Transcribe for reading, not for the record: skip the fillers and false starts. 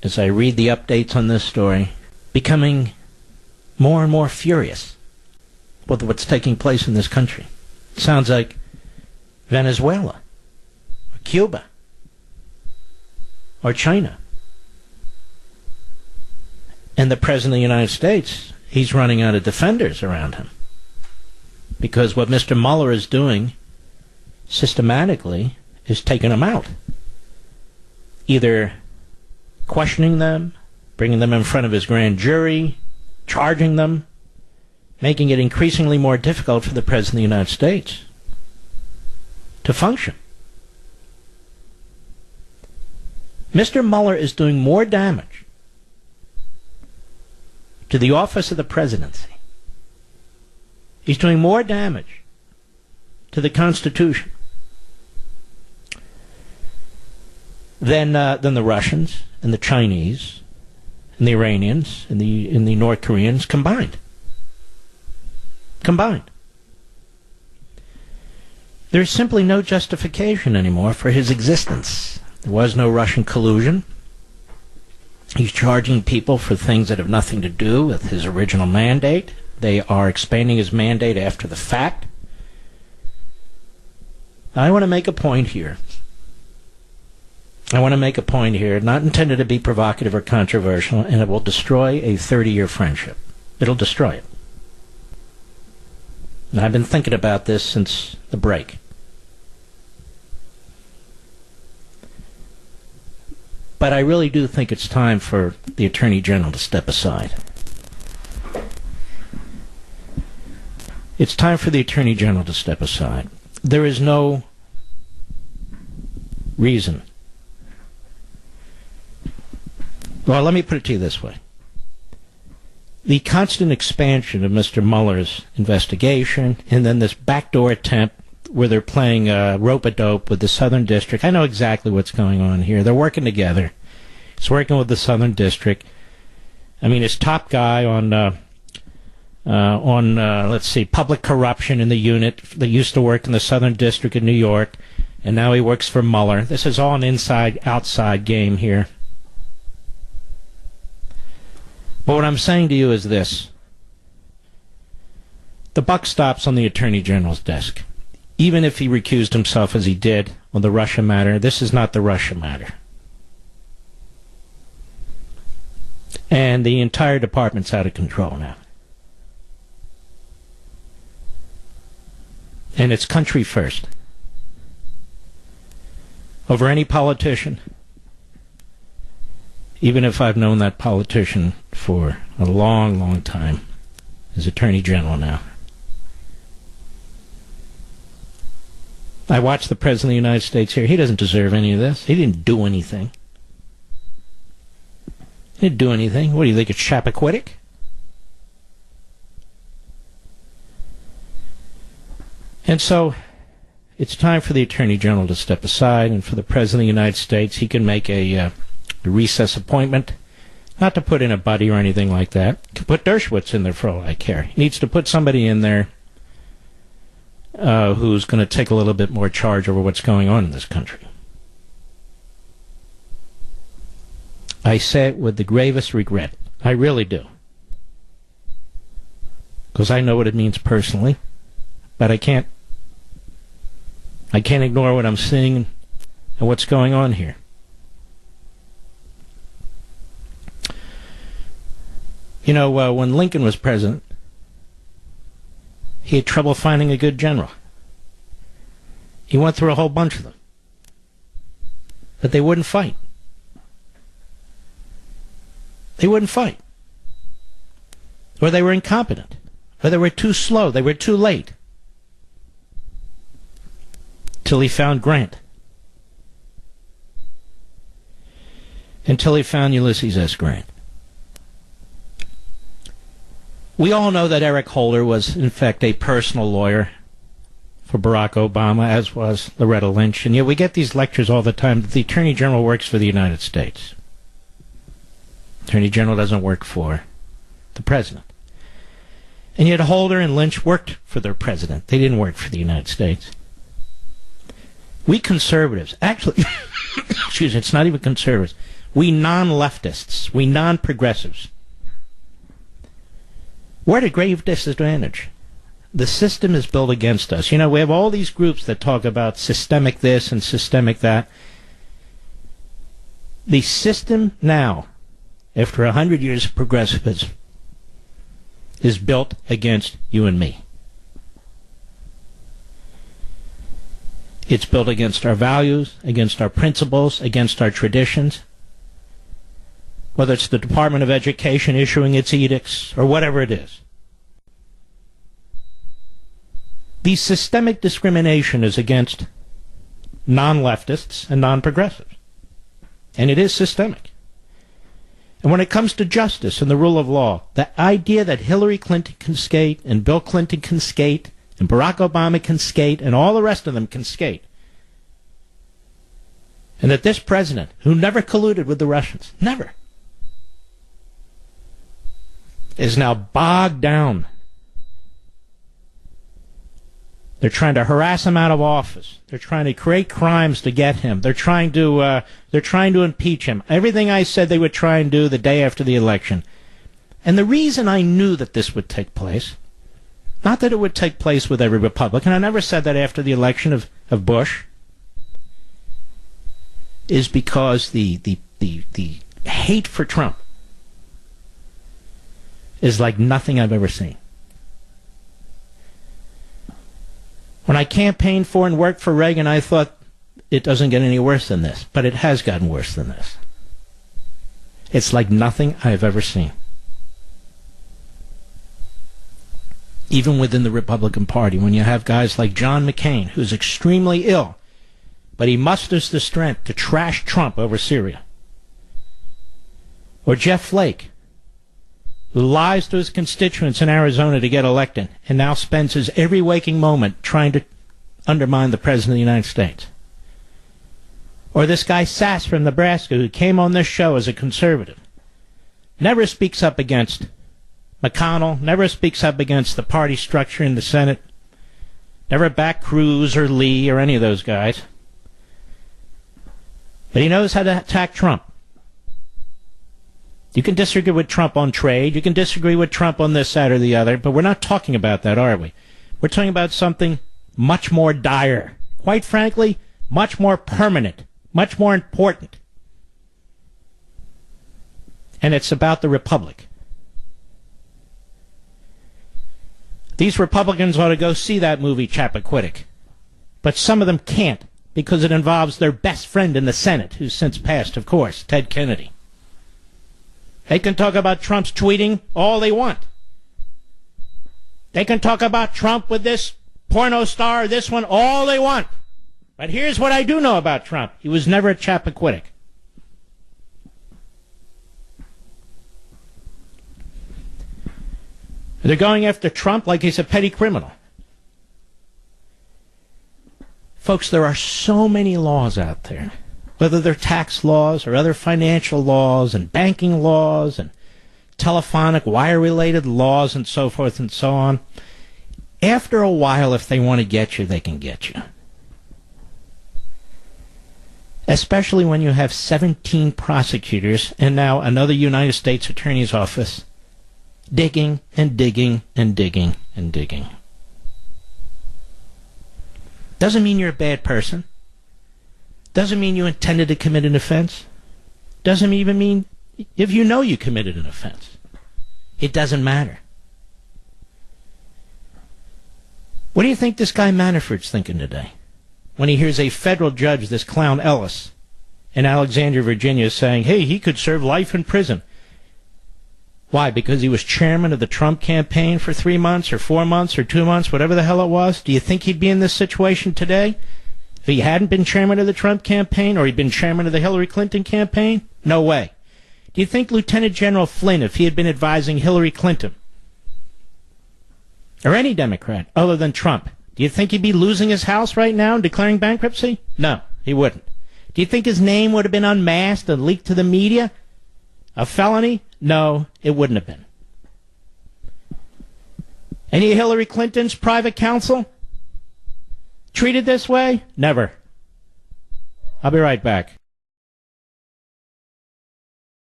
as I read the updates on this story, becoming more and more furious with what's taking place in this country. It sounds like Venezuela, or Cuba, or China. And the President of the United States, he's running out of defenders around him. Because what Mr. Mueller is doing systematically is taking them out. Either questioning them, bringing them in front of his grand jury, charging them, making it increasingly more difficult for the President of the United States to function. Mr. Mueller is doing more damage to the office of the presidency. He's doing more damage to the Constitution than the Russians and the Chinese and the Iranians and the North Koreans combined. There's simply no justification anymore for his existence. There was no Russian collusion. He's charging people for things that have nothing to do with his original mandate. They are expanding his mandate after the fact. I want to make a point here. Not intended to be provocative or controversial, and it will destroy a 30-year friendship. It'll destroy it. And I've been thinking about this since the break. But I really do think it's time for the Attorney General to step aside. It's time for the Attorney General to step aside. There is no reason. Well, let me put it to you this way. The constant expansion of Mr. Mueller's investigation, and then this backdoor attempt where they're playing rope-a-dope with the Southern District. I know exactly what's going on here. They're working together. He's working with the Southern District. I mean, his top guy on public corruption in the unit that used to work in the Southern District of New York, and now he works for Mueller. This is all an inside-outside game here. But what I'm saying to you is this. The buck stops on the Attorney General's desk. Even if he recused himself as he did on the Russia matter, this is not the Russia matter. And the entire department's out of control now. And it's country first. Over any politician. Even if I've known that politician for a long, long time, as Attorney General now. I watched the President of the United States here. He doesn't deserve any of this. He didn't do anything. What do you think, it's Chappaquiddick? And so, it's time for the Attorney General to step aside, and for the President of the United States, he can make a recess appointment, not to put in a buddy or anything like that. He can put Dershowitz in there for all I care. He needs to put somebody in there who's going to take a little bit more charge over what's going on in this country. I say it with the gravest regret. I really do. Because I know what it means personally. But I can't ignore what I'm seeing and what's going on here. You know, when Lincoln was president, he had trouble finding a good general. He went through a whole bunch of them. But they wouldn't fight. Or they were incompetent. Or they were too slow. They were too late. Till he found Grant. Until he found Ulysses S. Grant. We all know that Eric Holder was, in fact, a personal lawyer for Barack Obama, as was Loretta Lynch. And yet we get these lectures all the time that the Attorney General works for the United States. Attorney General doesn't work for the President. And yet Holder and Lynch worked for their President. They didn't work for the United States. We conservatives, actually, excuse me, it's not even conservatives. We non-leftists, we non-progressives, we're at a grave disadvantage. The system is built against us. You know, we have all these groups that talk about systemic this and systemic that. The system now, after 100 years of progressivism, is built against you and me. It's built against our values, against our principles, against our traditions. Whether it's the Department of Education issuing its edicts or whatever it is. The systemic discrimination is against non-leftists and non-progressives. And it is systemic. And when it comes to justice and the rule of law, the idea that Hillary Clinton can skate and Bill Clinton can skate and Barack Obama can skate and all the rest of them can skate, and that this president, who never colluded with the Russians, never, is now bogged down. They're trying to harass him out of office. They're trying to create crimes to get him. They're trying to impeach him. Everything I said they would try and do the day after the election. And the reason I knew that this would take place, not that it would take place with every Republican, I never said that after the election of Bush, is because the hate for Trump is like nothing I've ever seen. When I campaigned for and worked for Reagan, I thought it doesn't get any worse than this, but it has gotten worse than this. It's like nothing I've ever seen. Even within the Republican Party, when you have guys like John McCain, who's extremely ill, but he musters the strength to trash Trump over Syria. Or Jeff Flake, who lies to his constituents in Arizona to get elected and now spends his every waking moment trying to undermine the President of the United States. Or this guy Sass from Nebraska, who came on this show as a conservative, never speaks up against McConnell, never speaks up against the party structure in the Senate, never backed Cruz or Lee or any of those guys. But he knows how to attack Trump. You can disagree with Trump on trade. You can disagree with Trump on this, that, or the other. But we're not talking about that, are we? We're talking about something much more dire. Quite frankly, much more permanent. Much more important. And it's about the Republic. These Republicans ought to go see that movie, Chappaquiddick. But some of them can't, because it involves their best friend in the Senate, who's since passed, of course, Ted Kennedy. They can talk about Trump's tweeting all they want. They can talk about Trump with this porno star, this one, all they want. But here's what I do know about Trump. He was never at Chappaquiddick. They're going after Trump like he's a petty criminal. Folks, there are so many laws out there, whether they're tax laws or other financial laws and banking laws and telephonic wire-related laws and so forth and so on. After a while, if they want to get you, they can get you. Especially when you have 17 prosecutors and now another United States Attorney's Office digging and digging and digging and digging. Doesn't mean you're a bad person. Doesn't mean you intended to commit an offense. Doesn't even mean if you know you committed an offense. It doesn't matter. What do you think this guy Manafort's thinking today when he hears a federal judge, this clown Ellis, in Alexandria, Virginia, saying, hey, he could serve life in prison? Why? Because he was chairman of the Trump campaign for 3 months or 4 months or 2 months, whatever the hell it was? Do you think he'd be in this situation today if he hadn't been chairman of the Trump campaign or he'd been chairman of the Hillary Clinton campaign? No way. Do you think Lieutenant General Flynn, if he had been advising Hillary Clinton or any Democrat other than Trump, do you think he'd be losing his house right now and declaring bankruptcy? No, he wouldn't. Do you think his name would have been unmasked and leaked to the media? A felony? No, it wouldn't have been. Any of Hillary Clinton's private counsel treated this way? Never. I'll be right back.